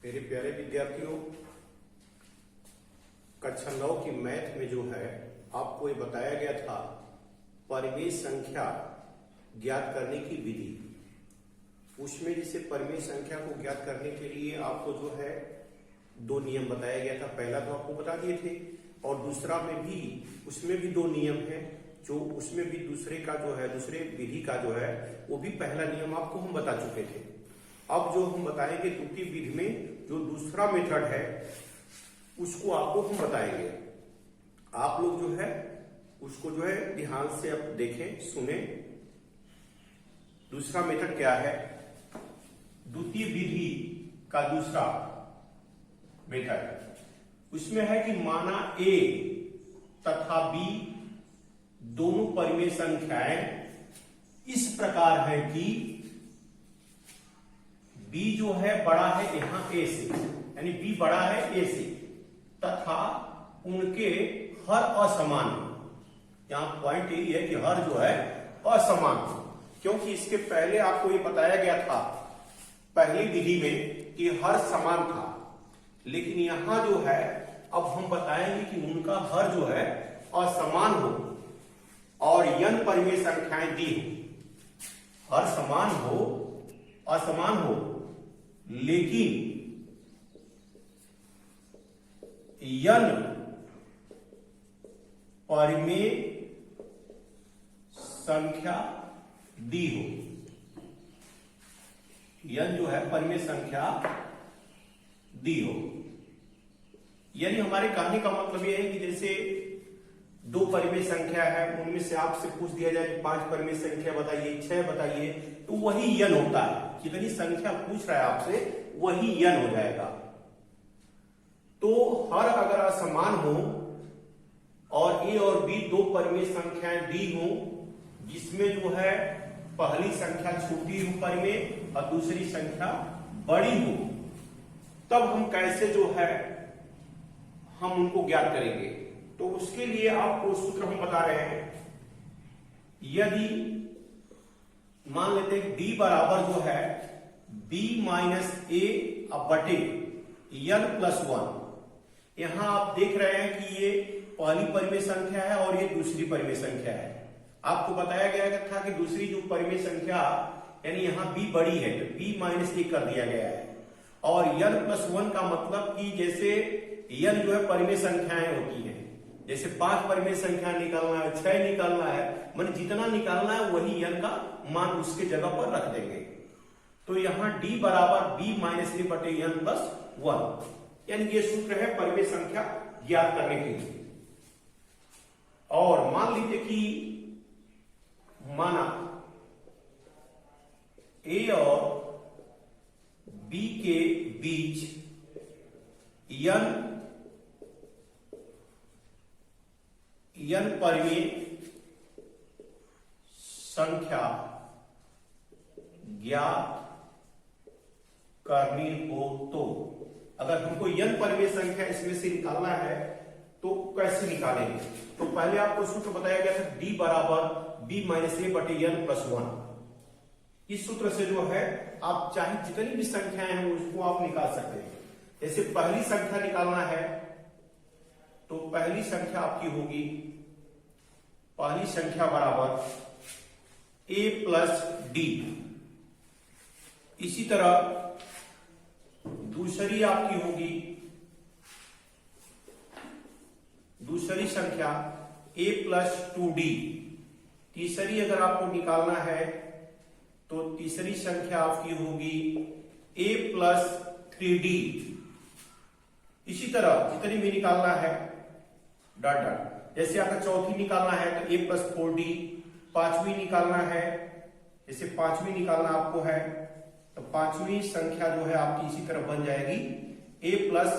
मेरे प्यारे विद्यार्थियों, कक्षा 9 की मैथ में जो है आपको ये बताया गया था परिमेय संख्या ज्ञात करने की विधि। उसमें जैसे परिमेय संख्या को ज्ञात करने के लिए आपको जो है दो नियम बताया गया था। पहला तो आपको बता दिए थे और दूसरा में भी उसमें भी दो नियम है, जो उसमें भी दूसरे का जो है दूसरे विधि का जो है वो भी पहला नियम आपको हम बता चुके थे। अब जो हम बताएंगे द्वितीय विधि में जो दूसरा मेथड है उसको आपको हम बताएंगे। आप लोग जो है उसको जो है ध्यान से अब देखें, सुने। दूसरा मेथड क्या है? द्वितीय विधि का दूसरा मेथड उसमें है कि माना a तथा b दोनों परिमेय संख्याएं इस प्रकार है कि b जो है बड़ा है यहां a से, यानी b बड़ा है a से, तथा उनके हर असमान है। यहां पॉइंट यही है कि हर जो है असमान, क्योंकि इसके पहले आपको ये बताया गया था पहली विधि में कि हर समान था, लेकिन यहां जो है अब हम बताएंगे कि उनका हर जो है असमान हो और n परिमेय संख्याएं दी हो। हर समान हो असमान हो, लेकिन n परिमेय संख्या दी हो। n जो है परिमेय संख्या दी हो, यानी हमारे कहने का मतलब यह है कि जैसे दो परिमेय संख्या है, उनमें से आपसे पूछ दिया जाए कि 5 परिमेय संख्या बताइए, 6 बताइए, तो वही n होता है। जितनी संख्या पूछ रहा है आपसे वही n हो जाएगा। तो हर अगर असमान हो और a और b दो परिमेय संख्याएं दी हो, जिसमें जो है पहली संख्या छोटी हो परिमेय और दूसरी संख्या बड़ी हो, तब हम कैसे जो है हम उनको ज्ञात करेंगे। तो उसके लिए आपको सूत्र हम बता रहे हैं। यदि मान लेते हैं d बराबर जो है b माइनस a बटे n प्लस 1। यहां आप देख रहे हैं कि ये पहली परिमेय संख्या है और ये दूसरी परिमेय संख्या है। आपको बताया गया था कि दूसरी जो परिमेय संख्या यानी यहां b बड़ी है तो b माइनस a कर दिया गया है, और n प्लस 1 का मतलब कि जैसे n जो है परिमेय संख्याएं होती हैं, जैसे 5 परिमेय संख्या निकालना है, 6 निकालना है, मतलब जितना निकालना है वही n का मान उसके जगह पर रख देंगे। तो यहां d बराबर b माइनस a बटे n प्लस 1, यानी ये सूत्र है परिमेय संख्या ज्ञात करने के लिए। और मान लीजिए कि माना a और b के बीच n परिमेय संख्या ज्ञात करनी हो, तो अगर हमको n परिमेय संख्या इसमें से निकालना है तो कैसे निकालेंगे? तो पहले आपको सूत्र बताया गया था d बराबर b माइनस a बटे n प्लस 1। इस सूत्र से जो है आप चाहे जितनी भी संख्याएं हैं उसको आप निकाल सकते हैं। जैसे पहली संख्या निकालना है तो पहली संख्या आपकी होगी, पहली संख्या बराबर a प्लस d। इसी तरह दूसरी आपकी होगी, दूसरी संख्या a प्लस 2d। तीसरी अगर आपको निकालना है तो तीसरी संख्या आपकी होगी a प्लस 3d। इसी तरह जितनी भी निकालना है डॉट डॉट। जैसे आपका चौथी निकालना है तो a प्लस 4d, पांचवी निकालना है, जैसे पांचवी निकालना आपको है तो पांचवी संख्या जो है आपकी इसी तरह बन जाएगी a प्लस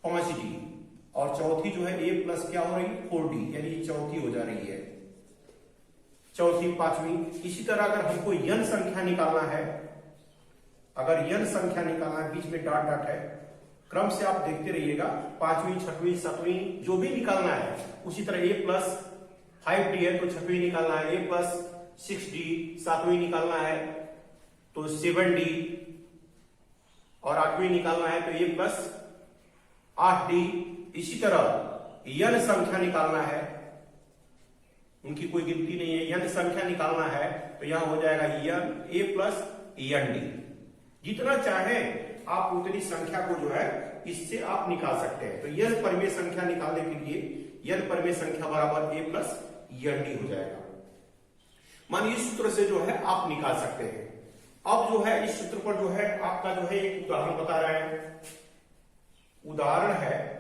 5d, और चौथी जो है a प्लस क्या हो रही है 4d, यानी चौथी हो जा रही है, चौथी पांचवी। इसी तरह अगर हमको n संख्या निकालना है, अगर n संख्या निकालना है, बीच में डॉट डॉट है, क्रम से आप देखते रहिएगा, पांचवी छठवीं सातवीं जो भी निकालना है उसी तरह a प्लस 5d है तो छठवीं निकालना है, a प्लस 6d सातवीं निकालना है तो 7d, और 8वीं निकालना है तो a प्लस 8d। इसी तरह n संख्या निकालना है, उनकी कोई गिनती नहीं है, n संख्या निकालना है तो यहां हो जाएगा a प्लस nd। जितना चाहे आप उतनी संख्या को जो है इससे आप निकाल सकते हैं। तो n परिमेय संख्या निकालने के लिए n परिमेय संख्या बराबर a प्लस nd हो जाएगा। मानिए इस सूत्र से जो है आप निकाल सकते हैं। अब जो है इस सूत्र पर जो है आपका जो है एक उदाहरण बता रहा है। उदाहरण है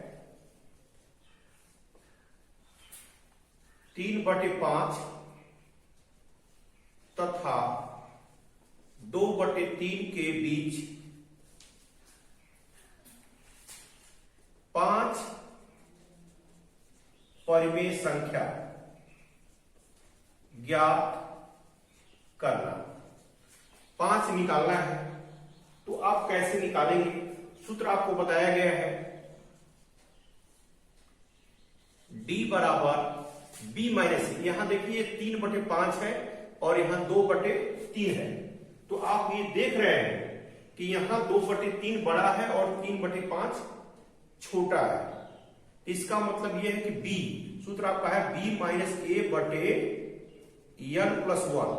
3/5 तथा 2/3 के बीच 5 परिमेय संख्या ज्ञात करना। 5 निकालना है तो आप कैसे निकालेंगे, सूत्र आपको बताया गया है। d बराबर b माइनस c। यहां देखिए 3/5 है और यहां 2/3 है, तो आप ये देख रहे हैं कि यहां 2/3 बड़ा है और 3/5 छोटा है। इसका मतलब यह है कि b, सूत्र आपका है b माइनस a बटे n प्लस 1।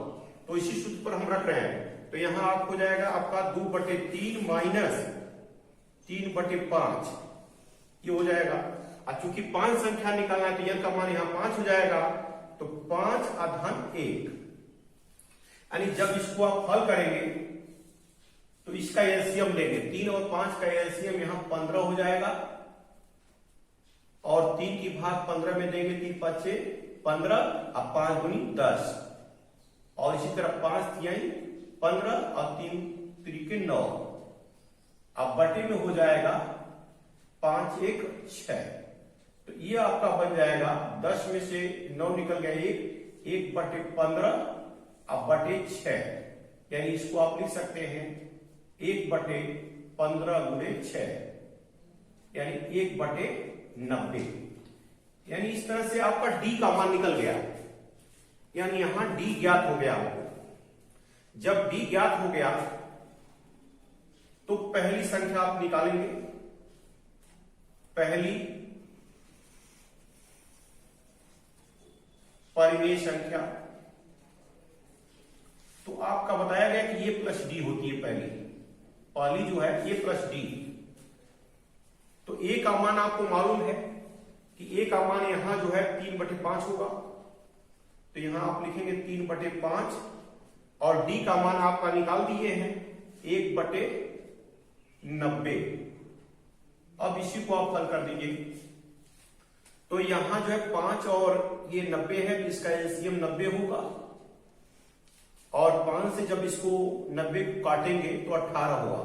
तो इसी सूत्र पर हम रख रहे हैं। तो यहां आप हो जाएगा आपका 2/3 माइनस 3/5, ये हो जाएगा। और चूंकि 5 संख्या निकालना है तो n का मान यहां 5 हो जाएगा, तो 5 अधन 1। यानी जब इसको आप हल करेंगे तो इसका एलसीएम लेंगे, 3 और 5 का एलसीएम यहां 15 हो जाएगा और 3 की भाग 15 में देंगे, 3 5 15 और 5 गुनी 10 और इसी तरह 5 तिहाई 15 और 3 त्रिके 9। अब बटे में हो जाएगा 5 1 6। तो ये आपका बन जाएगा 10 में से 9 निकल गया 1/15 अब बटे 6। यानी इसको आप लिख सकते हैं 1/15 गुणे 6 यानी 1/90। यानी इस तरह से आपका d का मान निकल गया। यानी यहां d ज्ञात हो गया आपको। जब d ज्ञात हो गया तो पहली संख्या आप निकालेंगे, पहली परिमेय संख्या। तो आपका बताया गया कि a प्लस डी होती है पहली जो है a प्लस डी। तो a का मान आपको मालूम है कि a का मान यहां जो है 3/5 होगा, तो यहां आप लिखेंगे 3/5 और d का मान आपका निकाल दिए हैं 1/90। अब इसी को आप हल कर दीजिए। तो यहां जो है 5 और ये 90 है, तो इसका एलसीएम 90 होगा और 5 से जब इसको 90 को काटेंगे तो 18 होगा।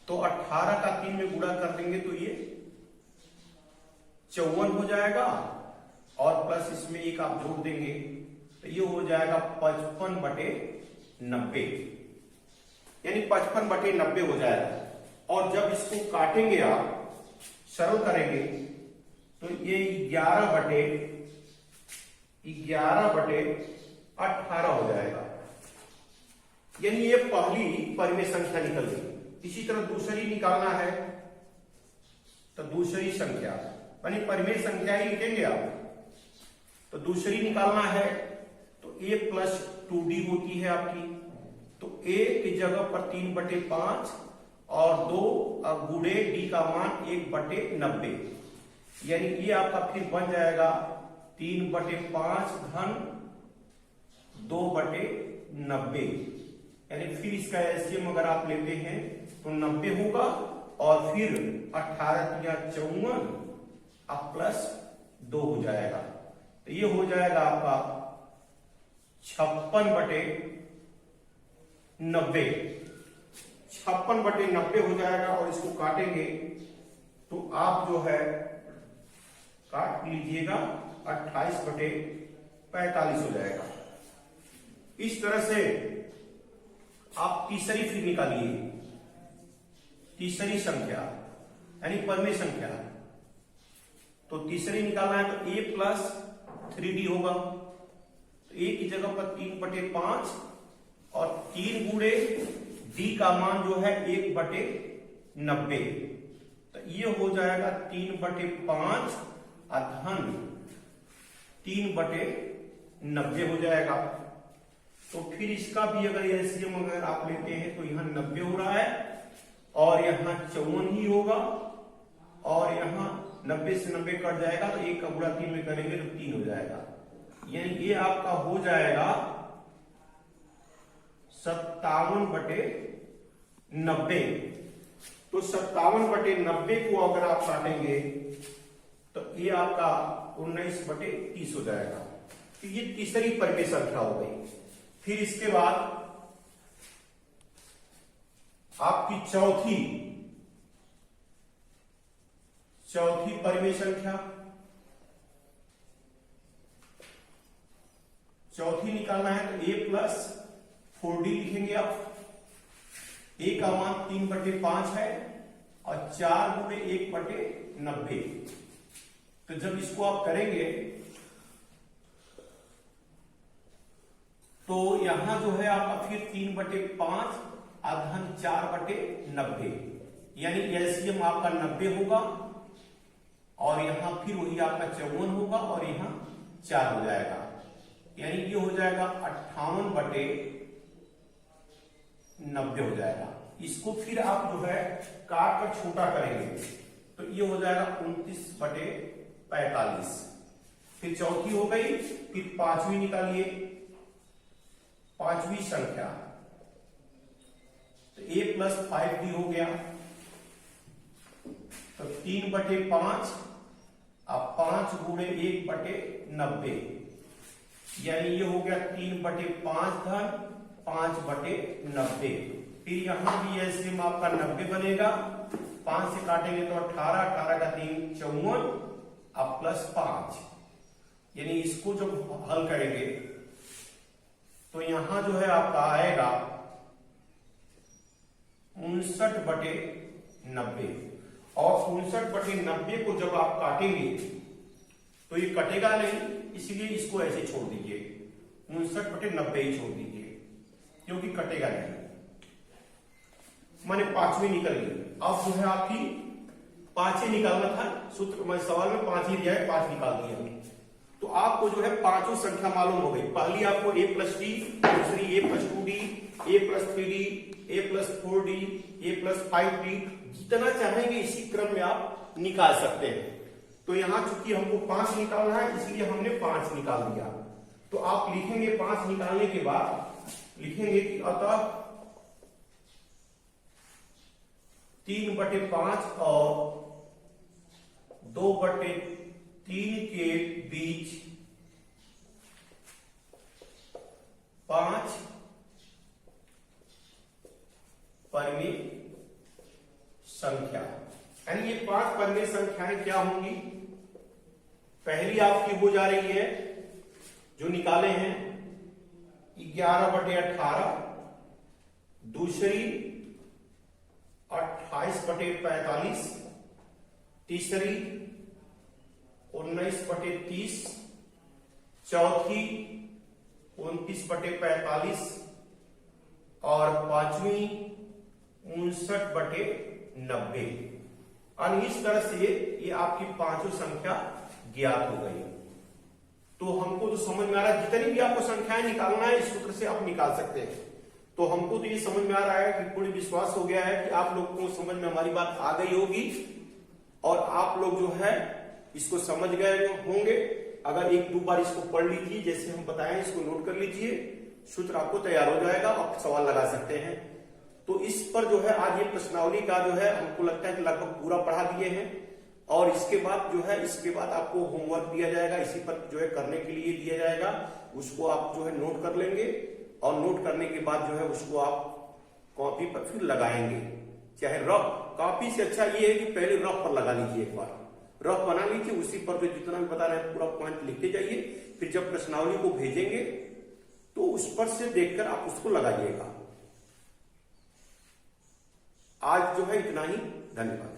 तो 18 का 3 में गुणा कर देंगे तो ये 54 हो जाएगा और प्लस इसमें एक आप जोड़ देंगे तो ये हो जाएगा 55/90। यानी 55/90 हो जाएगा। और जब इसको काटेंगे आप, सरल करेंगे तो ये 11/18 हो जाएगा। यानी ये पहली परिमेय संख्या निकल गई। इसी तरह दूसरी निकालना है तो दूसरी संख्या यानी परिमेय संख्या ही लिखेंगे आप। तो दूसरी निकालना है तो a प्लस 2d होती है आपकी। तो a की जगह पर 3/5 और 2 गुणे d का मान 1/90। यानी ये आपका फिर बन जाएगा 3/5 धन 2/90। यानी फिर इसका एलसीएम अगर आप लेते हैं तो 90 होगा और फिर 18 या 54 अब प्लस 2 हो जाएगा। तो ये हो जाएगा आपका 56/90। 56/90 हो जाएगा और इसको काटेंगे तो आप जो है काट लीजिएगा 28/45 हो जाएगा। इस तरह से आप तीसरी फिर निकालिए, तीसरी संख्या यानी परिमेय संख्या। तो तीसरी निकालना है तो a प्लस 3d होगा। तो a की जगह पर 3/5 और 3 गुणे d का मान जो है 1/90, तो ये हो जाएगा 3/5 अधन 3/90 हो जाएगा। तो फिर इसका भी अगर एलसीएम अगर आप लेते हैं तो यहाँ 90 हो रहा है और यहाँ 54 ही होगा, और यहाँ 90 से 90 कट जाएगा तो 1 का गुणा 3 में करेंगे तो 3 हो जाएगा, यानी ये आपका हो जाएगा 57/90। तो 57/90 को अगर आप काटेंगे तो ये आपका 19/30 हो जाएगा। तो ये तीसरी परिमेय संख्या हो गई। फिर इसके बाद आपकी चौथी परिमेय संख्या, चौथी निकालना है तो a+4d लिखेंगे आप। a का मान 3/5 है और 4 गुणे 1/90। तो जब इसको आप करेंगे तो यहां जो है आपका फिर 3/5 अधन 4/90, यानी एलसीएम आपका 90 होगा और यहां फिर वही आपका 54 होगा और यहां 4 हो जाएगा, यानी ये हो जाएगा 58/90 हो जाएगा। इसको फिर आप जो है काट कर छोटा करेंगे तो ये हो जाएगा 29/45। फिर चौथी हो गई, फिर पांचवी निकालिए, पांचवी संख्या तो a+5d हो गया, तो 3/5 अब 5 गुणे 1/90, यानी ये हो गया 3/5 धन 5/90। फिर यहां भी एलसीएम आपका 90 बनेगा, 5 से काटेंगे तो 18, 18 का 3 54 अब +5, यानी इसको जब हल करेंगे तो यहां जो है आपका आएगा 59/90, और 59/90 को जब आप काटेंगे तो ये कटेगा नहीं, इसलिए इसको ऐसे छोड़ दीजिए, 59/90 ही छोड़ दीजिए क्योंकि कटेगा नहीं। माने पांचवी निकल गई। अब जो है आपकी 5 ही निकालना था, सूत्र में सवाल में 5 ही दिया है, 5 निकाल दिया। तो आपको जो है पांचों संख्या मालूम हो गई। पहली आपको a+d, दूसरी a+2d, a+3d, a+4d, a+5d, जितना चाहेंगे इसी क्रम में आप निकाल सकते हैं। तो यहां चूंकि हमको 5 निकालना है इसलिए हमने 5 निकाल दिया। तो आप लिखेंगे 5 निकालने के बाद लिखेंगे कि अतः 3/5 और 2/3 के बीच 5 परिमेय संख्या, यानी ये 5 परिमेय संख्याएं क्या होंगी। पहली आपकी हो जा रही है जो निकाले हैं 11/18, दूसरी 28/45, तीसरी 19/30, चौथी 29/45 और पांचवी 59/90। और इस तरह से ये आपकी पांचों संख्या ज्ञात हो गई। तो हमको तो समझ में आ रहा है, जितनी भी आपको संख्याएं निकालना है इस सूत्र से आप निकाल सकते हैं। तो हमको तो ये समझ में आ रहा है कि पूर्ण विश्वास हो गया है कि आप लोग को समझ में हमारी बात आ गई होगी और आप लोग जो है इसको समझ गए होंगे। अगर 1-2 बार इसको पढ़ लीजिए, जैसे हम बताएं इसको नोट कर लीजिए, सूत्र आपको तैयार हो जाएगा, आप सवाल लगा सकते हैं। तो इस पर जो है आज ये प्रश्नावली का जो है हमको लगता है कि लगभग पूरा पढ़ा दिए हैं। और इसके बाद जो है इसके बाद आपको होमवर्क दिया जाएगा, इसी पर जो है करने के लिए दिया जाएगा, उसको आप जो है नोट कर लेंगे और नोट करने के बाद जो है उसको आप कॉपी पर फिर लगाएंगे। चाहे रफ, कॉपी से अच्छा ये है कि पहले रफ पर लगा लीजिए, एक बार रफ बना लीजिए, उसी पर जो जितना भी बता रहे हैं पूरा पॉइंट लिखते जाइए। फिर जब प्रश्नावली को भेजेंगे तो उस पर से देखकर आप उसको लगाइएगा। आज जो है इतना ही, धन्यवाद।